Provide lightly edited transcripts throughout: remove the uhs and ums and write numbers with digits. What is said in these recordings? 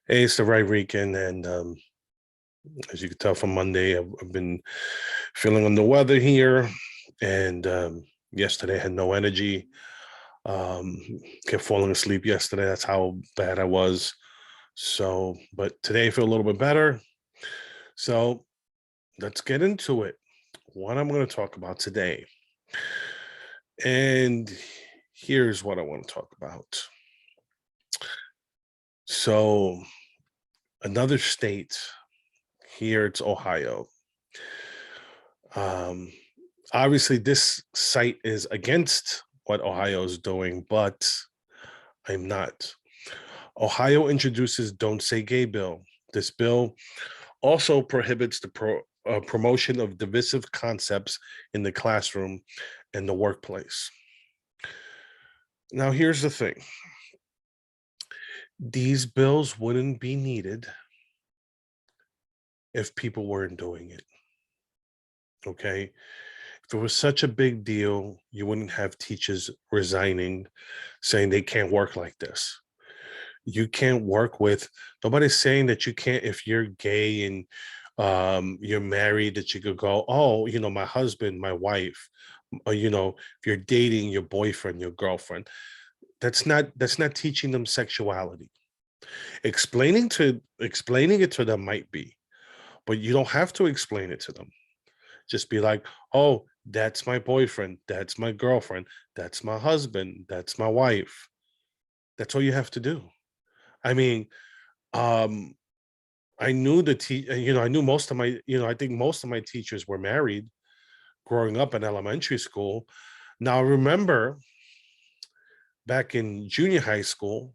Hey, it's the right weekend, and as you can tell from Monday, I've been feeling on the weather here, and yesterday I had no energy. Um, Kept falling asleep yesterday. That's how bad I was. So, but today I feel a little bit better. So let's get into it. What I'm going to talk about today, and here's what I want to talk about. So, another state here, it's Ohio. Um, Obviously, this site is against what Ohio is doing, but I'm not. Ohio introduces Don't Say Gay bill. This bill also prohibits the promotion of divisive concepts in the classroom and the workplace. Now, here's the thing. These bills wouldn't be needed if people weren't doing it. Okay. If it was such a big deal, you wouldn't have teachers resigning, saying they can't work like this. You can't work with Nobody's saying that you can't. If you're gay and you're married, that you could go, oh, my husband, my wife, or if you're dating your boyfriend, your girlfriend. That's not teaching them sexuality. Explaining it to them might be, but you don't have to explain it to them. Just be like, oh, that's my boyfriend, that's my girlfriend, that's my husband, that's my wife. That's all you have to do. I mean, um I knew I knew most of my, I think most of my teachers were married growing up in elementary school. Now, remember back in junior high school,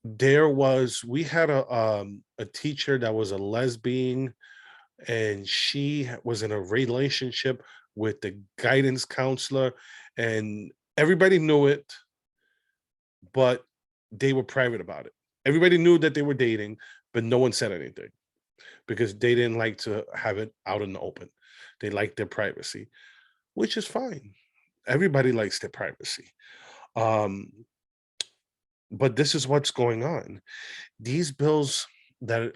we had a teacher that was a lesbian, and was in a relationship with the guidance counselor, and everybody knew it, but they were private about it. Everybody knew that they were dating, but no one said anything, because they didn't like to have it out in the open. They liked their privacy, which is fine. Everybody likes their privacy. Um, but this is what's going on. These bills that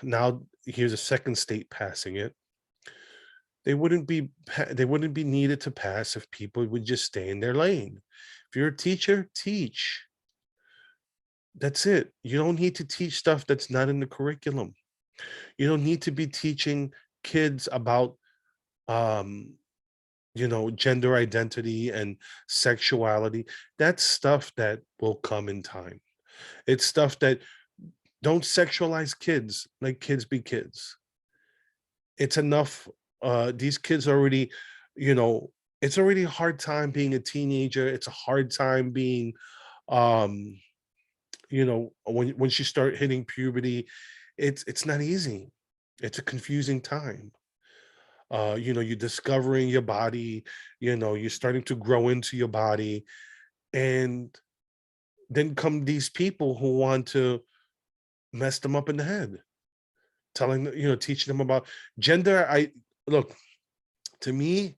now here's a second state passing it. They wouldn't be needed to pass if people would just stay in their lane. If you're a teacher, teach. That's it. You don't need to teach stuff that's not in the curriculum. You don't need to be teaching kids about um gender identity and sexuality. That's stuff that will come in time. It's stuff that don't sexualize kids. Like, kids be kids. It's enough. These kids already, you know it's already a hard time being a teenager. It's a hard time being, um when you start hitting puberty. It's not easy. It's a confusing time. You're discovering your body. You're starting to grow into your body, and then come these people who want to mess them up in the head, teaching them about gender. I Look, to me,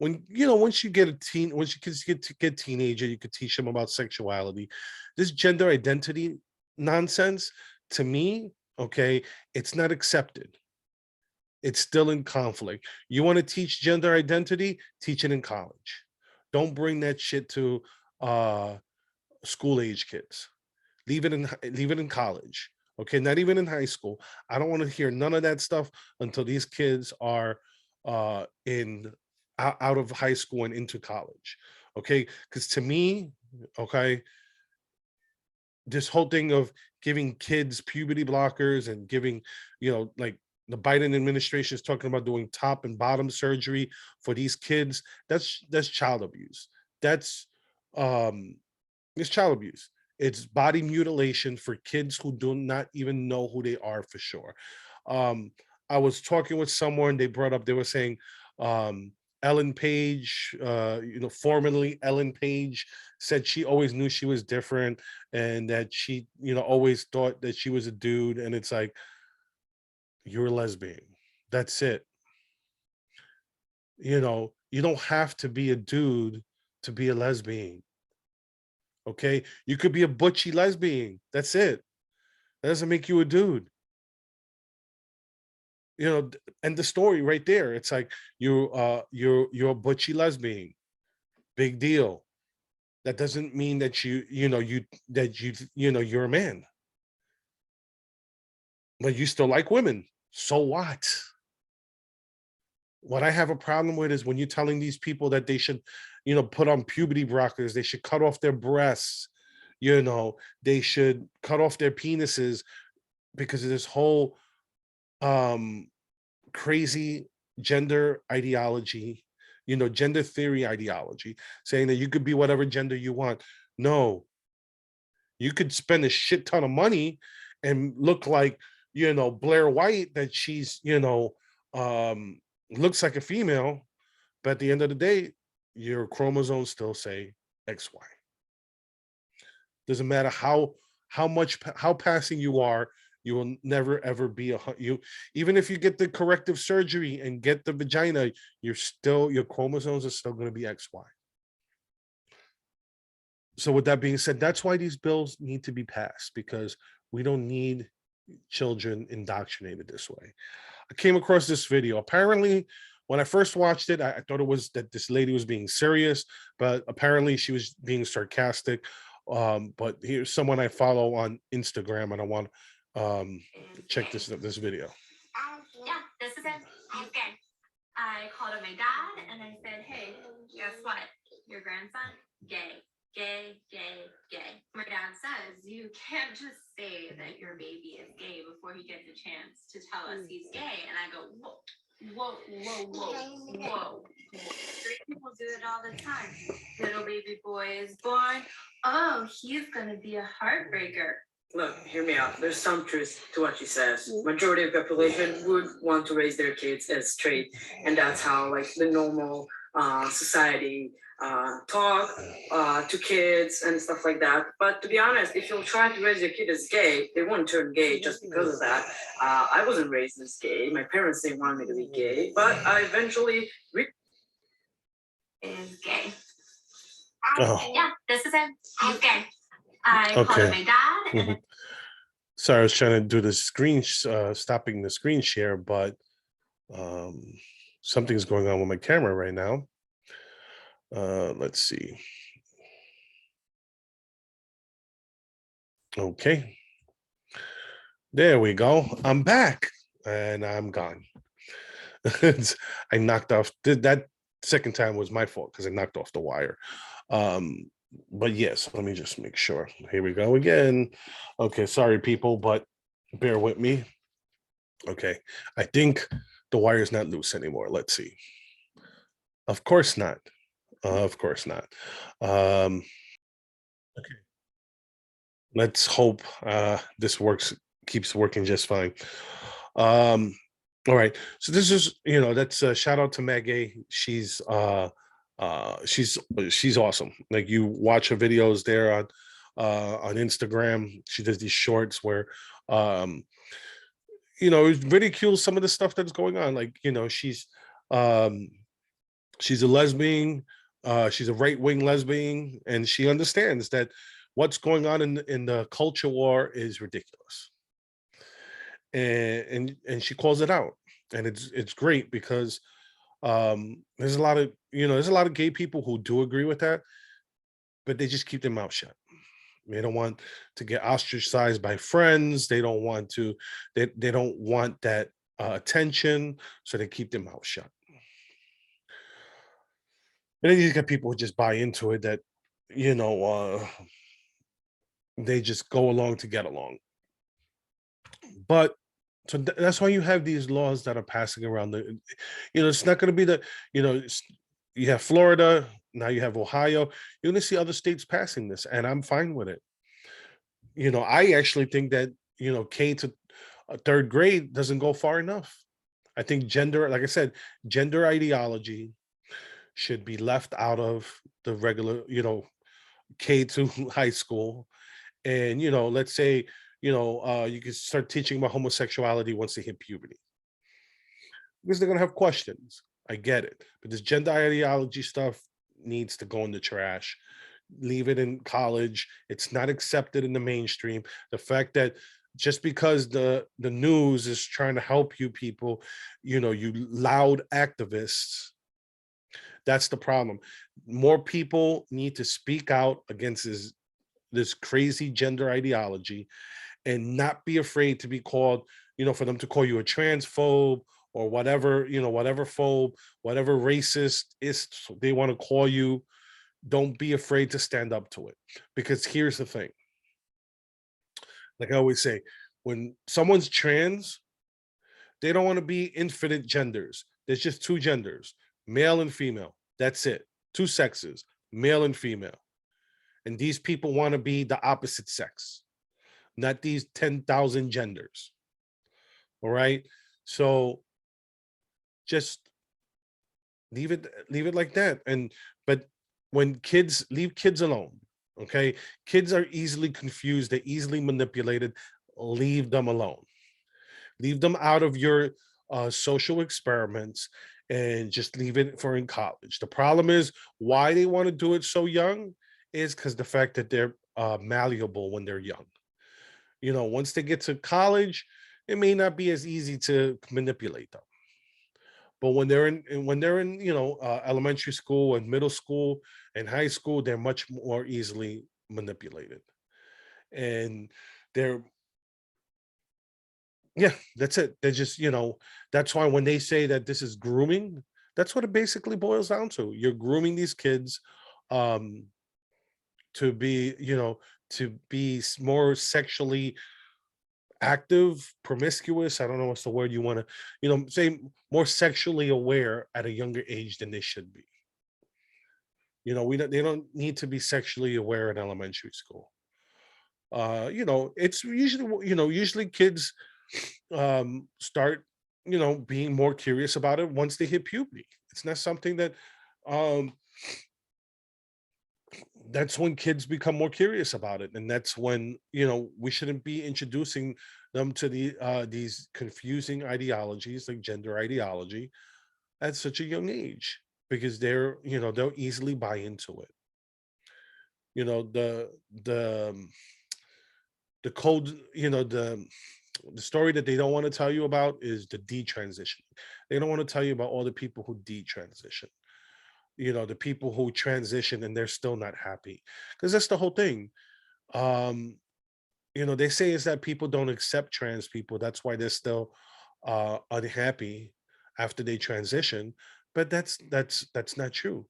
once you get once you get teenager, you could teach them about sexuality. This gender identity nonsense, to me, okay, it's not accepted. It's still in conflict. You want to teach gender identity, teach it in college. Don't bring that shit to uh school age kids. Leave it in college. Okay, not even in high school. I don't want to hear none of that stuff until these kids are in out of high school and into college. Okay, because to me, okay, this whole thing of giving kids puberty blockers and giving, like, the Biden administration is talking about doing top and bottom surgery for these kids. That's child abuse. That's um it's child abuse. It's body mutilation for kids who do not even know who they are for sure. Um, I was talking with someone, they were saying, um, Ellen Page, formerly Ellen Page, said she always knew she was different, and that she, always thought that she was a dude. And it's like, you're a lesbian. That's it. You don't have to be a dude to be a lesbian. Okay, you could be a butchy lesbian. That's it. That doesn't make you a dude. You know, and the story right there. It's like you're a butchy lesbian. Big deal. That doesn't mean that you're a man, but you still like women. So what? What I have a problem with is when you're telling these people that they should, put on puberty blockers, they should cut off their breasts, they should cut off their penises because of this whole um crazy gender ideology, gender theory ideology, saying that you could be whatever gender you want. No, you could spend a shit ton of money and look like, Blair White, that she's, um, looks like a female, but at the end of the day, your chromosomes still say XY. Doesn't matter how passing you are, you will never ever be you. Even if you get the corrective surgery and get the vagina, your chromosomes are still going to be XY. So with that being said, that's why these bills need to be passed, because we don't need children indoctrinated this way. I came across this video. Apparently, when I first watched it, I thought it was that this lady was being serious, but apparently she was being sarcastic. But here's someone I follow on Instagram, and I want to check this video. Yeah, this is it. Okay. I called up my dad and I said, hey, guess what? Your grandson, gay, gay, gay, gay. My dad says, you can't just say that your baby is gay before he gets a chance to tell us he's gay. And I go, whoa, whoa, whoa, whoa, whoa. Straight people do it all the time. Little baby boy is born. Oh, he's going to be a heartbreaker. Look, hear me out. There's some truth to what she says. Majority of population would want to raise their kids as straight, and that's how like the normal society talk to kids and stuff like that. But to be honest, if you're trying to raise your kid as gay, they won't turn gay just because of that. I wasn't raised as gay. My parents didn't want me to be gay, but I eventually is gay. Oh. Yeah, this is it. He's gay. I called up my dad. And Sorry, I was trying to do the screen, stopping the screen share, but something's going on with my camera right now. Let's see. Okay. There we go. I'm back and I'm gone. I knocked off that second time was my fault because I knocked off the wire. But yes, let me just make sure. Here we go again. Okay, sorry people, but bear with me. Okay, I think the wire is not loose anymore. Let's see. Of course not. Of course not. Okay. Let's hope this keeps working just fine. All right. So this is, that's a shout out to Maggie. She's awesome. Like, you watch her videos there on Instagram. She does these shorts where ridicules some of the stuff that's going on. Like, she's a lesbian, she's a right-wing lesbian, and she understands that what's going on in the culture war is ridiculous. And she calls it out, and it's great because there's a lot of gay people who do agree with that, but they just keep their mouth shut. They don't want to get ostracized by friends. They don't want to, they don't want that attention, so they keep their mouth shut. And then you get people who just buy into it, that they just go along to get along. But so that's why you have these laws that are passing around. It's not going to be you have Florida, now you have Ohio. You're going to see other states passing this, and I'm fine with it. I actually think that K to third grade doesn't go far enough. I think like I said, gender ideology should be left out of the regular, K to high school. And let's say you could start teaching about homosexuality once they hit puberty, because they're going to have questions. I get it, but this gender ideology stuff needs to go in the trash. leave it in college. It's not accepted in the mainstream. The fact that just because the news is trying to help you people, you know, you loud activists, that's the problem. More people need to speak out against this crazy gender ideology and not be afraid to be called, you know, for them to call you a transphobe or whatever, you know, whatever phobe, whatever racist is they want to call you. Don't be afraid to stand up to it. Because here's the thing. Like I always say, when someone's trans, they don't want to be infinite genders. There's just two genders, male and female. That's it. Two sexes, male and female. And these people want to be the opposite sex, not these 10,000 genders. All right. So just leave it like that. And but when kids, leave kids alone. Okay. Kids are easily confused, they're easily manipulated. Leave them alone. Leave them out of your social experiments and just leave it for in college. The problem is why they want to do it so young is because the fact that they're malleable when they're young. You know, once they get to college, it may not be as easy to manipulate them. But when they're in, you know, elementary school and middle school and high school, they're much more easily manipulated. And they're, yeah, that's it. They're just, you know, that's why when they say that this is grooming, that's what it basically boils down to. You're grooming these kids um to be, you know, to be more sexually active, promiscuous. I don't know what's the word you want to, you know, say more sexually aware at a younger age than they should be. You know, they don't need to be sexually aware in elementary school. You know, it's usually, you know, usually kids start, you know, being more curious about it once they hit puberty. It's not something that um that's when kids become more curious about it, and that's when, you know, we shouldn't be introducing them to these confusing ideologies like gender ideology at such a young age, because they're, you know, they'll easily buy into it. You know, the code, you know, the story that they don't want to tell you about is the detransition. They don't want to tell you about all the people who detransition, you know, the people who transition and they're still not happy, because that's the whole thing. um you know, they say is that people don't accept trans people, that's why they're still unhappy after they transition. But that's not true.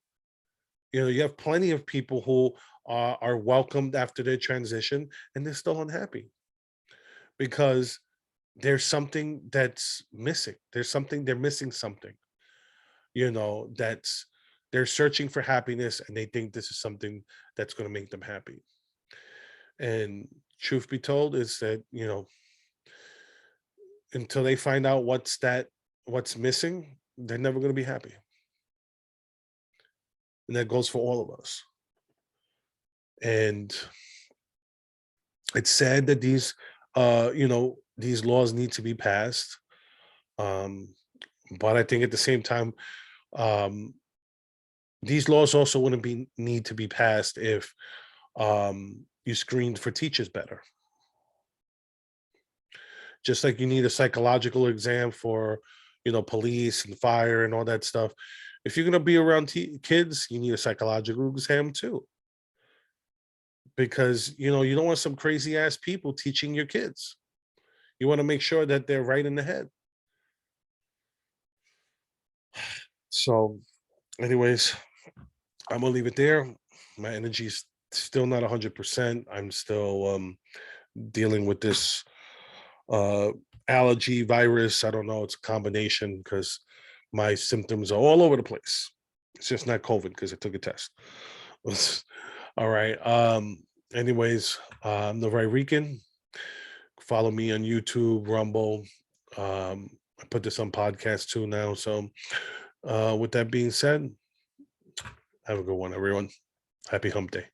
You know, you have plenty of people who are welcomed after their transition and they're still unhappy because there's something that's missing. There's something, they're missing something, you know, that's, they're searching for happiness and they think this is something that's going to make them happy. And truth be told is that, you know, until they find out what's missing, they're never going to be happy. And that goes for all of us. And it's sad that these you know, these laws need to be passed. Um but I think at the same time, um these laws also wouldn't be need to be passed if you screened for teachers better. Just like you need a psychological exam for, you know, police and fire and all that stuff. If you're going to be around kids, you need a psychological exam too, because, you know, you don't want some crazy ass people teaching your kids. You want to make sure that they're right in the head. So anyways, I'm gonna leave it there. My energy's still not 100%. I'm still dealing with this uh allergy virus. I don't know, it's a combination because my symptoms are all over the place. It's just not COVID because I took a test. All right. Anyways, I'm the Rican. Follow me on YouTube, Rumble. I put this on podcast too now. So with that being said, have a good one, everyone. Happy hump day.